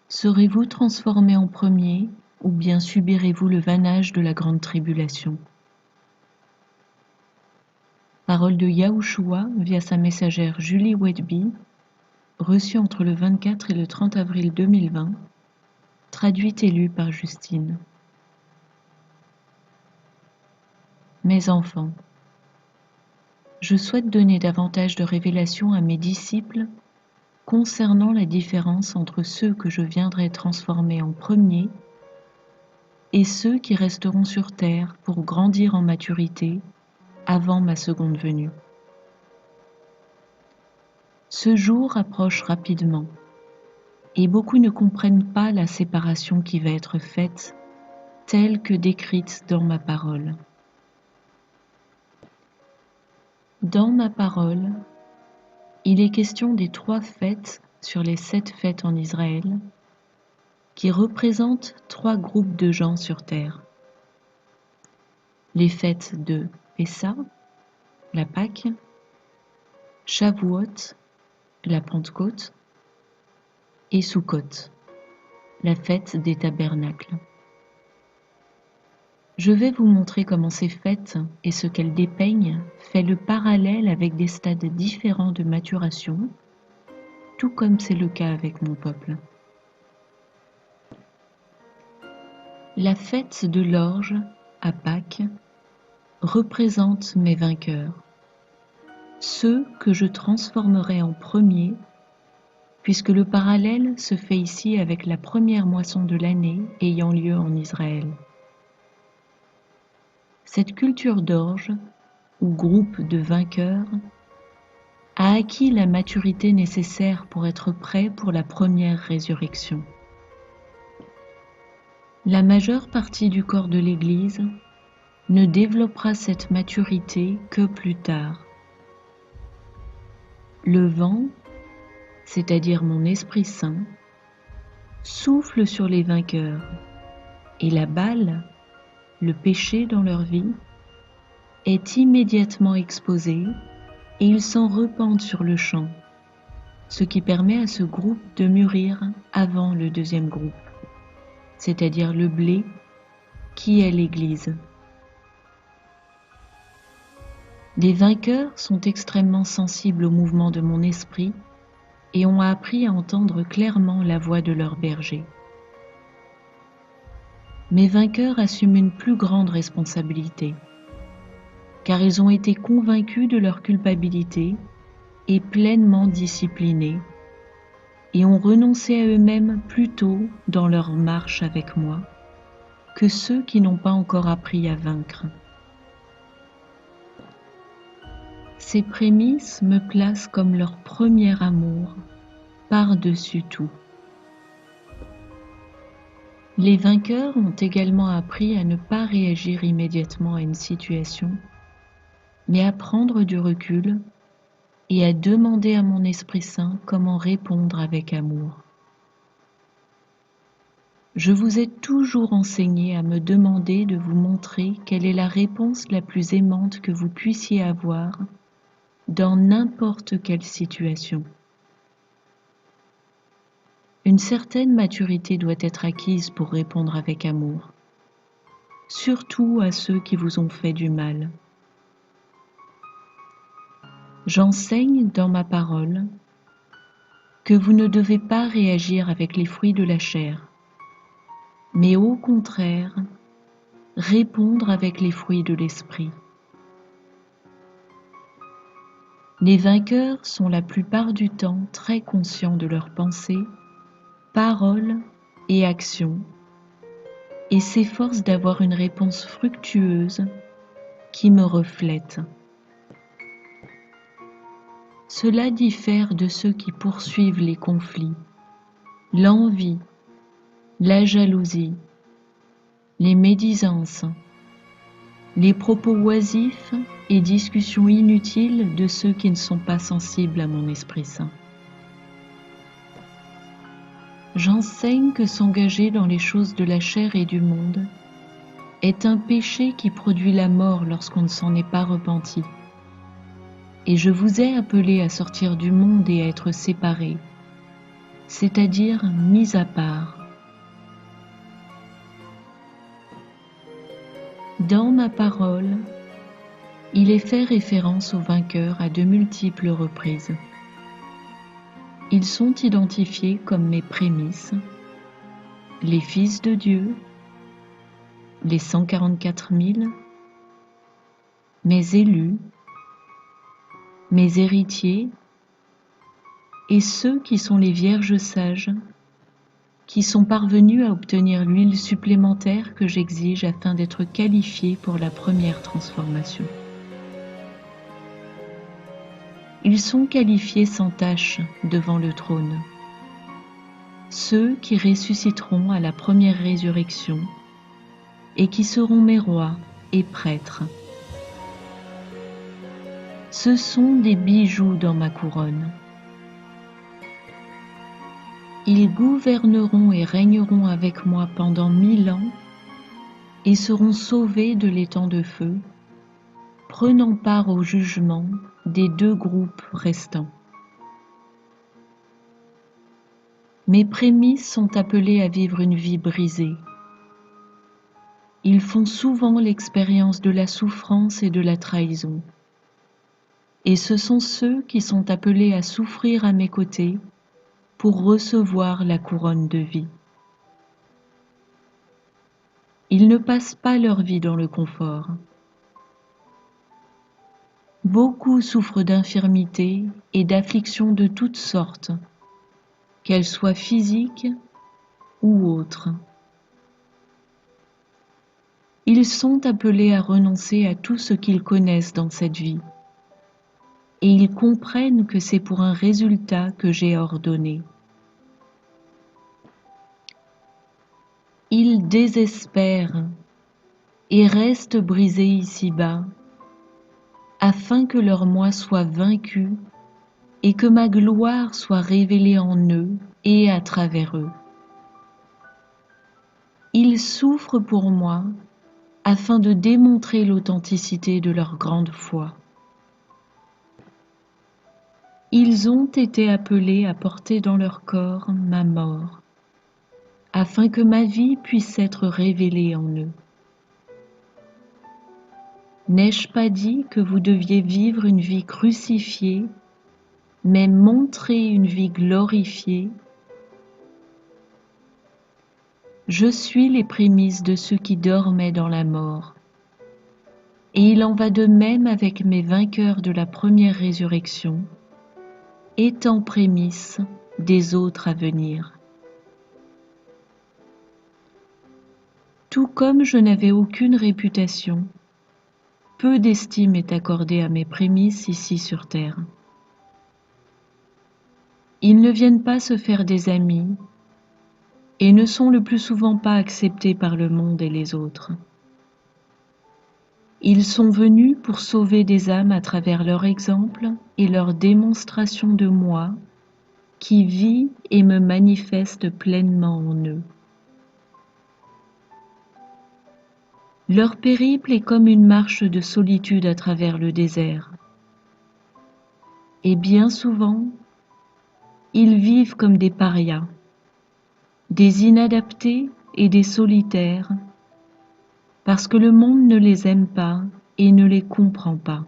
Serez-vous transformé en premier, ou bien subirez-vous le vannage de la grande tribulation? Parole de Yahushua via sa messagère Julie Wedby, reçue entre le 24 et le 30 avril 2020, traduite et lue par Justine. Mes enfants, je souhaite donner davantage de révélations à mes disciples concernant la différence entre ceux que je viendrai transformer en premier et ceux qui resteront sur terre pour grandir en maturité avant ma seconde venue. Ce jour approche rapidement et beaucoup ne comprennent pas la séparation qui va être faite telle que décrite dans ma parole. Dans ma parole, il est question des 3 fêtes sur les 7 fêtes en Israël qui représentent 3 groupes de gens sur terre. Les fêtes de Pessa, la Pâque, Shavuot, la Pentecôte, et Sukkot, la fête des tabernacles. Je vais vous montrer comment ces fêtes et ce qu'elles dépeignent fait le parallèle avec des stades différents de maturation, tout comme c'est le cas avec mon peuple. La fête de l'orge, à Pâques, représente mes vainqueurs, ceux que je transformerai en premiers, puisque le parallèle se fait ici avec la première moisson de l'année ayant lieu en Israël. Cette culture d'orge, ou groupe de vainqueurs, a acquis la maturité nécessaire pour être prêt pour la première résurrection. La majeure partie du corps de l'Église ne développera cette maturité que plus tard. Le vent, c'est-à-dire mon Esprit Saint, souffle sur les vainqueurs, et la balle, le péché dans leur vie, est immédiatement exposée et ils s'en repentent sur le champ, ce qui permet à ce groupe de mûrir avant le deuxième groupe, c'est-à-dire le blé qui est l'Église. Les vainqueurs sont extrêmement sensibles au mouvement de mon esprit et ont appris à entendre clairement la voix de leur berger. Mes vainqueurs assument une plus grande responsabilité, car ils ont été convaincus de leur culpabilité et pleinement disciplinés, et ont renoncé à eux-mêmes plus tôt dans leur marche avec moi que ceux qui n'ont pas encore appris à vaincre. Ces prémices me placent comme leur premier amour par-dessus tout. Les vainqueurs ont également appris à ne pas réagir immédiatement à une situation, mais à prendre du recul et à demander à mon Esprit Saint comment répondre avec amour. Je vous ai toujours enseigné à me demander de vous montrer quelle est la réponse la plus aimante que vous puissiez avoir dans n'importe quelle situation. Une certaine maturité doit être acquise pour répondre avec amour, surtout à ceux qui vous ont fait du mal. J'enseigne dans ma parole que vous ne devez pas réagir avec les fruits de la chair, mais au contraire, répondre avec les fruits de l'esprit. Les vainqueurs sont la plupart du temps très conscients de leurs pensées, paroles et actions, et s'efforcent d'avoir une réponse fructueuse qui me reflète. Cela diffère de ceux qui poursuivent les conflits, l'envie, la jalousie, les médisances, les propos oisifs et discussions inutiles de ceux qui ne sont pas sensibles à mon Esprit Saint. J'enseigne que s'engager dans les choses de la chair et du monde est un péché qui produit la mort lorsqu'on ne s'en est pas repenti. Et je vous ai appelé à sortir du monde et à être séparés, c'est-à-dire mis à part. Dans ma parole, il est fait référence aux vainqueurs à de multiples reprises. Ils sont identifiés comme mes prémices, les fils de Dieu, les 144 000, mes élus, mes héritiers et ceux qui sont les vierges sages, qui sont parvenus à obtenir l'huile supplémentaire que j'exige afin d'être qualifiés pour la première transformation. Ils sont qualifiés sans tache devant le trône. Ceux qui ressusciteront à la première résurrection et qui seront mes rois et prêtres. Ce sont des bijoux dans ma couronne. Ils gouverneront et régneront avec moi pendant 1000 ans et seront sauvés de l'étang de feu, prenant part au jugement des 2 groupes restants. Mes prémices sont appelés à vivre une vie brisée. Ils font souvent l'expérience de la souffrance et de la trahison. Et ce sont ceux qui sont appelés à souffrir à mes côtés pour recevoir la couronne de vie. Ils ne passent pas leur vie dans le confort. Beaucoup souffrent d'infirmités et d'afflictions de toutes sortes, qu'elles soient physiques ou autres. Ils sont appelés à renoncer à tout ce qu'ils connaissent dans cette vie, et ils comprennent que c'est pour un résultat que j'ai ordonné. Ils désespèrent et restent brisés ici-bas, afin que leur moi soit vaincu et que ma gloire soit révélée en eux et à travers eux. Ils souffrent pour moi afin de démontrer l'authenticité de leur grande foi. Ils ont été appelés à porter dans leur corps ma mort, afin que ma vie puisse être révélée en eux. N'ai-je pas dit que vous deviez vivre une vie crucifiée, mais montrer une vie glorifiée? Je suis les prémices de ceux qui dormaient dans la mort. Et il en va de même avec mes vainqueurs de la première résurrection, étant prémices des autres à venir. Tout comme je n'avais aucune réputation, peu d'estime est accordée à mes prémices ici sur terre. Ils ne viennent pas se faire des amis et ne sont le plus souvent pas acceptés par le monde et les autres. Ils sont venus pour sauver des âmes à travers leur exemple et leur démonstration de moi qui vit et me manifeste pleinement en eux. Leur périple est comme une marche de solitude à travers le désert. Et bien souvent, ils vivent comme des parias, des inadaptés et des solitaires, parce que le monde ne les aime pas et ne les comprend pas.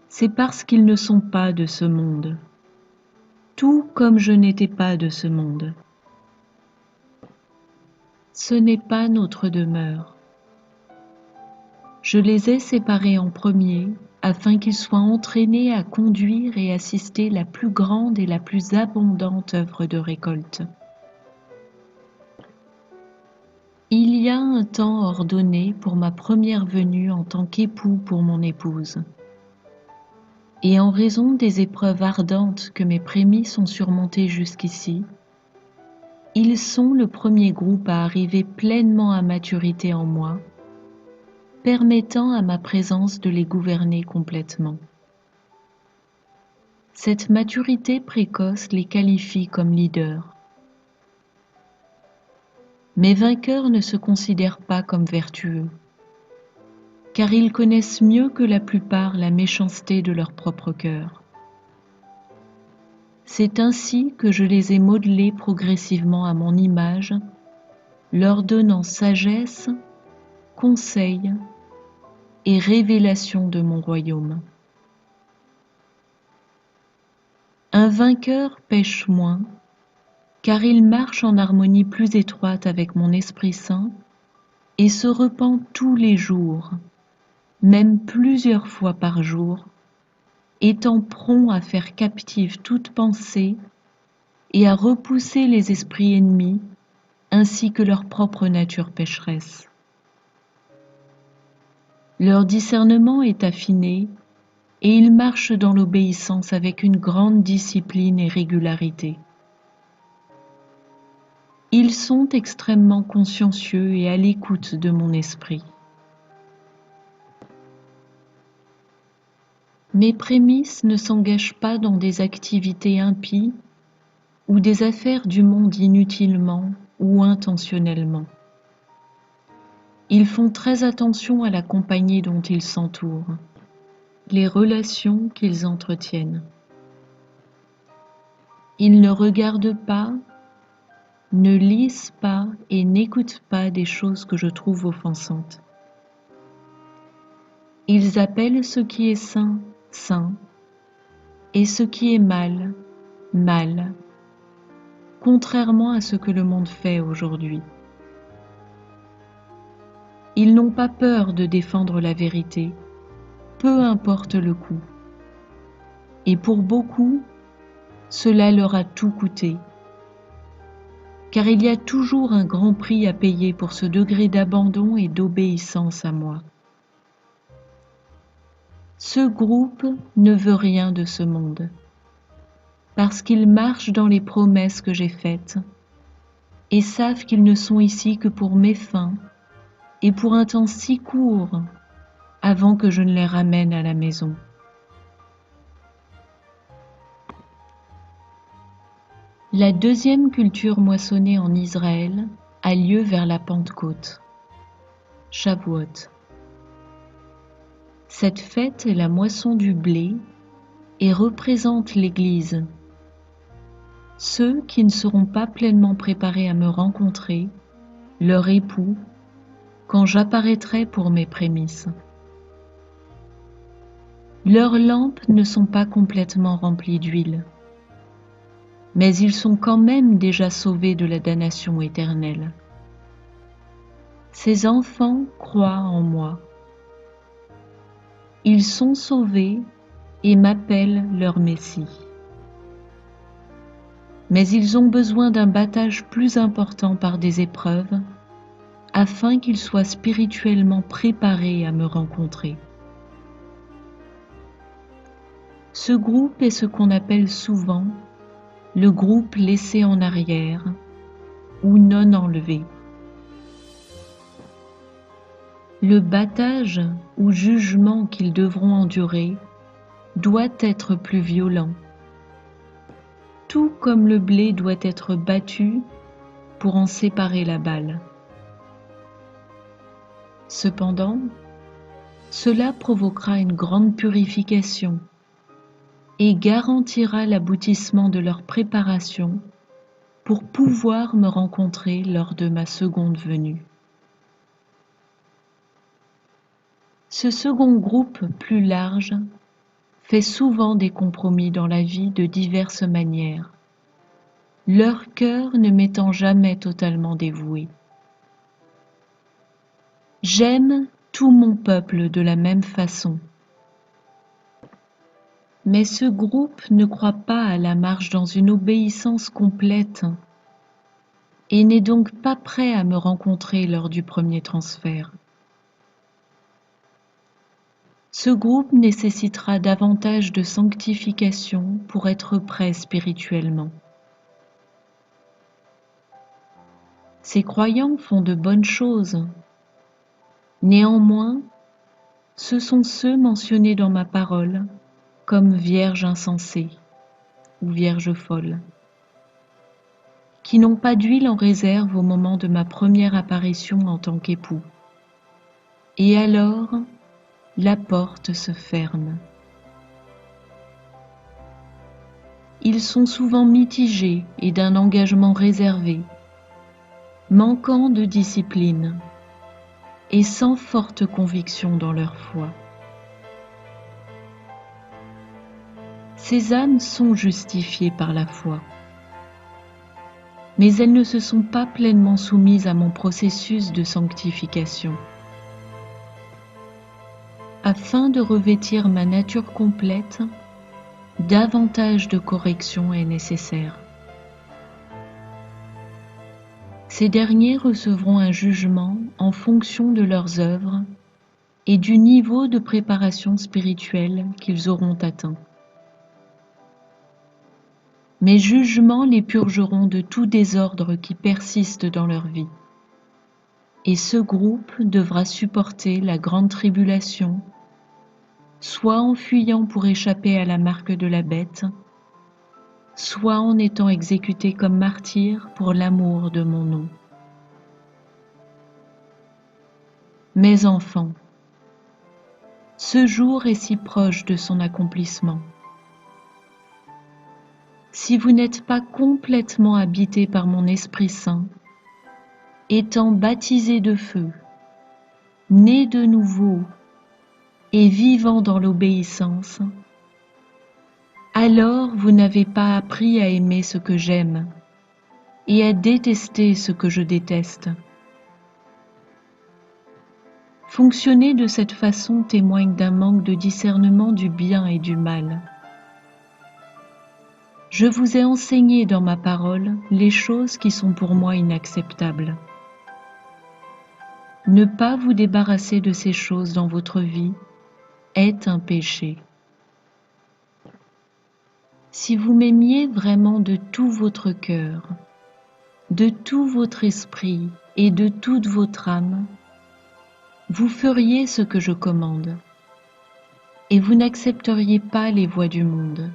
C'est parce qu'ils ne sont pas de ce monde, tout comme je n'étais pas de ce monde. Ce n'est pas notre demeure. Je les ai séparés en premier afin qu'ils soient entraînés à conduire et assister la plus grande et la plus abondante œuvre de récolte. Il y a un temps ordonné pour ma première venue en tant qu'époux pour mon épouse. Et en raison des épreuves ardentes que mes prémices ont surmontées jusqu'ici, ils sont le premier groupe à arriver pleinement à maturité en moi, permettant à ma présence de les gouverner complètement. Cette maturité précoce les qualifie comme leaders. Mes vainqueurs ne se considèrent pas comme vertueux, car ils connaissent mieux que la plupart la méchanceté de leur propre cœur. C'est ainsi que je les ai modelés progressivement à mon image, leur donnant sagesse, conseil et révélation de mon royaume. Un vainqueur pêche moins, car il marche en harmonie plus étroite avec mon Esprit Saint et se repent tous les jours, même plusieurs fois par jour, étant prompt à faire captive toute pensée et à repousser les esprits ennemis ainsi que leur propre nature pécheresse. Leur discernement est affiné et ils marchent dans l'obéissance avec une grande discipline et régularité. Ils sont extrêmement consciencieux et à l'écoute de mon esprit. Mes prémices ne s'engagent pas dans des activités impies ou des affaires du monde inutilement ou intentionnellement. Ils font très attention à la compagnie dont ils s'entourent, les relations qu'ils entretiennent. Ils ne regardent pas, ne lisent pas et n'écoutent pas des choses que je trouve offensantes. Ils appellent ce qui est sain, sain, et ce qui est mal, mal, contrairement à ce que le monde fait aujourd'hui. Ils n'ont pas peur de défendre la vérité, peu importe le coût. Et pour beaucoup, cela leur a tout coûté. Car il y a toujours un grand prix à payer pour ce degré d'abandon et d'obéissance à moi. Ce groupe ne veut rien de ce monde, parce qu'ils marchent dans les promesses que j'ai faites et savent qu'ils ne sont ici que pour mes fins et pour un temps si court avant que je ne les ramène à la maison. La deuxième culture moissonnée en Israël a lieu vers la Pentecôte, Shavuot. Cette fête est la moisson du blé et représente l'Église. Ceux qui ne seront pas pleinement préparés à me rencontrer, leur époux, quand j'apparaîtrai pour mes prémices. Leurs lampes ne sont pas complètement remplies d'huile, mais ils sont quand même déjà sauvés de la damnation éternelle. Ces enfants croient en moi. Ils sont sauvés et m'appellent leur Messie. Mais ils ont besoin d'un battage plus important par des épreuves, afin qu'ils soient spirituellement préparés à me rencontrer. Ce groupe est ce qu'on appelle souvent le groupe laissé en arrière ou non enlevé. Le battage ou jugement qu'ils devront endurer doit être plus violent, tout comme le blé doit être battu pour en séparer la balle. Cependant, cela provoquera une grande purification et garantira l'aboutissement de leur préparation pour pouvoir me rencontrer lors de ma seconde venue. Ce second groupe plus large fait souvent des compromis dans la vie de diverses manières, leur cœur ne m'étant jamais totalement dévoué. J'aime tout mon peuple de la même façon. Mais ce groupe ne croit pas à la marche dans une obéissance complète et n'est donc pas prêt à me rencontrer lors du premier transfert. Ce groupe nécessitera davantage de sanctification pour être prêt spirituellement. Ces croyants font de bonnes choses. Néanmoins, ce sont ceux mentionnés dans ma parole comme vierges insensées ou vierges folles, qui n'ont pas d'huile en réserve au moment de ma première apparition en tant qu'époux. Et alors, la porte se ferme. ils sont souvent mitigés et d'un engagement réservé, manquant de discipline et sans forte conviction dans leur foi. Ces âmes sont justifiées par la foi, mais elles ne se sont pas pleinement soumises à mon processus de sanctification. Afin de revêtir ma nature complète, davantage de correction est nécessaire. Ces derniers recevront un jugement en fonction de leurs œuvres et du niveau de préparation spirituelle qu'ils auront atteint. Mes jugements les purgeront de tout désordre qui persiste dans leur vie. Et ce groupe devra supporter la grande tribulation, soit en fuyant pour échapper à la marque de la bête, soit en étant exécuté comme martyr pour l'amour de mon nom. Mes enfants, ce jour est si proche de son accomplissement. Si vous n'êtes pas complètement habités par mon Esprit Saint, étant baptisés de feu, nés de nouveau et vivant dans l'obéissance, alors vous n'avez pas appris à aimer ce que j'aime et à détester ce que je déteste. Fonctionner de cette façon témoigne d'un manque de discernement du bien et du mal. Je vous ai enseigné dans ma parole les choses qui sont pour moi inacceptables. Ne pas vous débarrasser de ces choses dans votre vie est un péché. Si vous m'aimiez vraiment de tout votre cœur, de tout votre esprit et de toute votre âme, vous feriez ce que je commande, et vous n'accepteriez pas les voies du monde.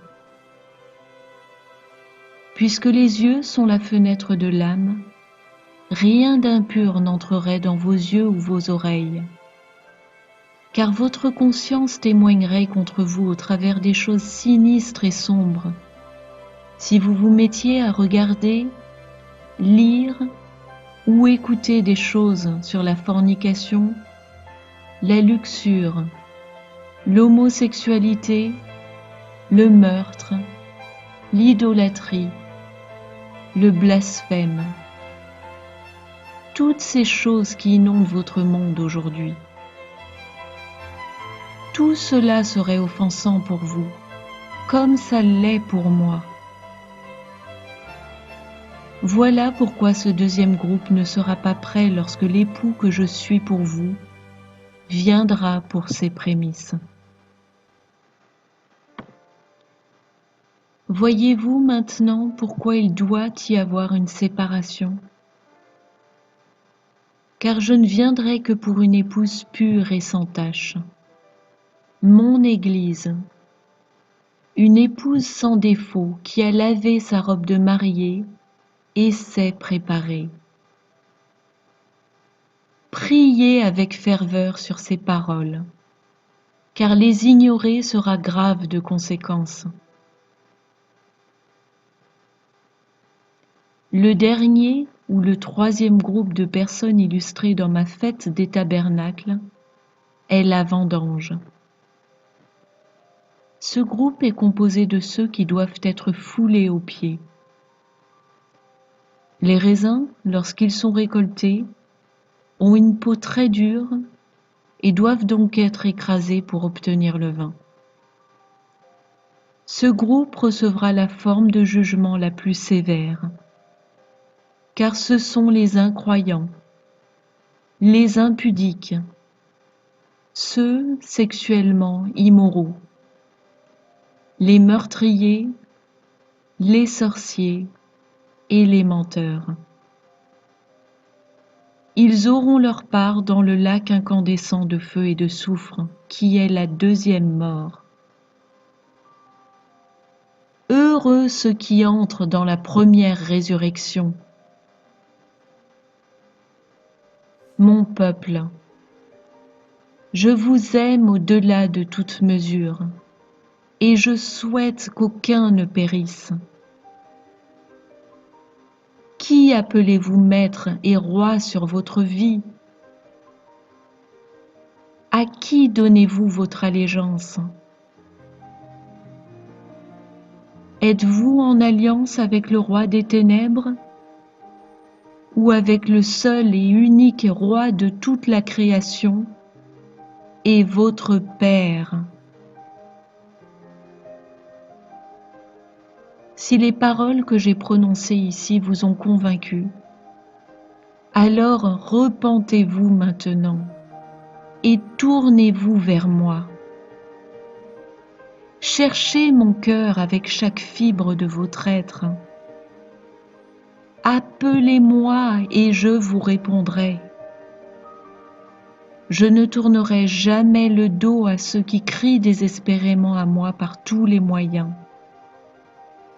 Puisque les yeux sont la fenêtre de l'âme, rien d'impur n'entrerait dans vos yeux ou vos oreilles, car votre conscience témoignerait contre vous au travers des choses sinistres et sombres, si vous vous mettiez à regarder, lire ou écouter des choses sur la fornication, la luxure, l'homosexualité, le meurtre, l'idolâtrie, le blasphème, toutes ces choses qui inondent votre monde aujourd'hui. Tout cela serait offensant pour vous, comme ça l'est pour moi. Voilà pourquoi ce deuxième groupe ne sera pas prêt lorsque l'époux que je suis pour vous viendra pour ses prémices. Voyez-vous maintenant pourquoi il doit y avoir une séparation? Car je ne viendrai que pour une épouse pure et sans tache, mon Église, une épouse sans défaut qui a lavé sa robe de mariée et s'est préparée. Priez avec ferveur sur ces paroles, car les ignorer sera grave de conséquences. Le dernier ou le troisième groupe de personnes illustrées dans ma fête des tabernacles est la vendange. Ce groupe est composé de ceux qui doivent être foulés aux pieds. Les raisins, lorsqu'ils sont récoltés, ont une peau très dure et doivent donc être écrasés pour obtenir le vin. Ce groupe recevra la forme de jugement la plus sévère, car ce sont les incroyants, les impudiques, ceux sexuellement immoraux, les meurtriers, les sorciers et les menteurs. Ils auront leur part dans le lac incandescent de feu et de soufre, qui est la deuxième mort. Heureux ceux qui entrent dans la première résurrection. Mon peuple, je vous aime au-delà de toute mesure, et je souhaite qu'aucun ne périsse, Qui appelez-vous maître et roi sur votre vie? À qui donnez-vous votre allégeance? Êtes-vous en alliance avec le roi des ténèbres ou avec le seul et unique roi de toute la création et votre Père? Si les paroles que j'ai prononcées ici vous ont convaincu, alors repentez-vous maintenant et tournez-vous vers moi. Cherchez mon cœur avec chaque fibre de votre être. Appelez-moi et je vous répondrai. Je ne tournerai jamais le dos à ceux qui crient désespérément à moi par tous les moyens.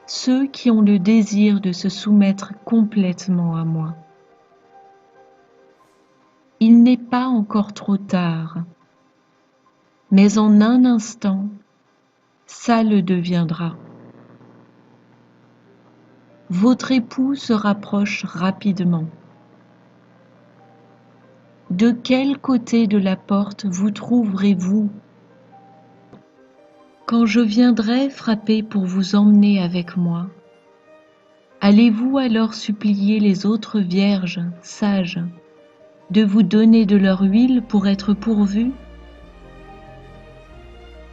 Ceux qui ont le désir de se soumettre complètement à moi. Il n'est pas encore trop tard, mais en un instant, ça le deviendra. Votre époux se rapproche rapidement. De quel côté de la porte vous trouverez-vous quand je viendrai frapper pour vous emmener avec moi? Allez-vous alors supplier les autres vierges sages de vous donner de leur huile pour être pourvues?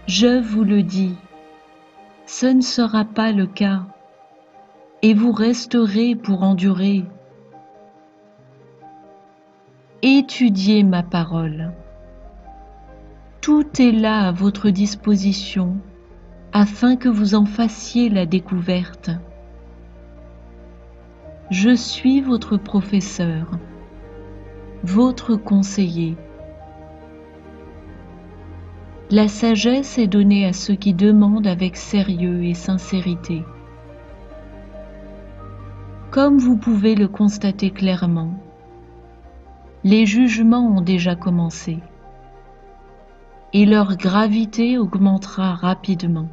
Je vous le dis, ce ne sera pas le cas, et vous resterez pour endurer. Étudiez ma parole. Tout est là à votre disposition, afin que vous en fassiez la découverte. Je suis votre professeur, votre conseiller. La sagesse est donnée à ceux qui demandent avec sérieux et sincérité. Comme vous pouvez le constater clairement, les jugements ont déjà commencé et leur gravité augmentera rapidement.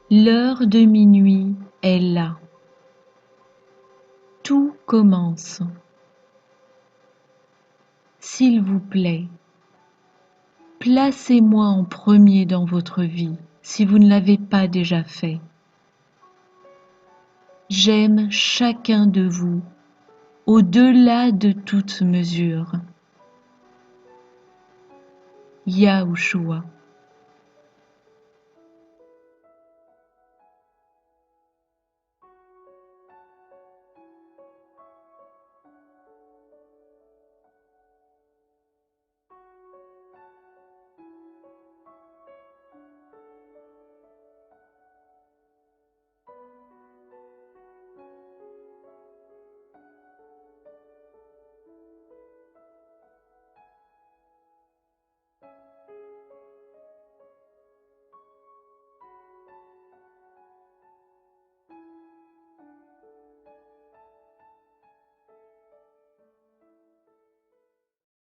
L'heure de minuit est là. Tout commence. S'il vous plaît, placez-moi en premier dans votre vie si vous ne l'avez pas déjà fait. J'aime chacun de vous au-delà de toute mesure. Yahushua.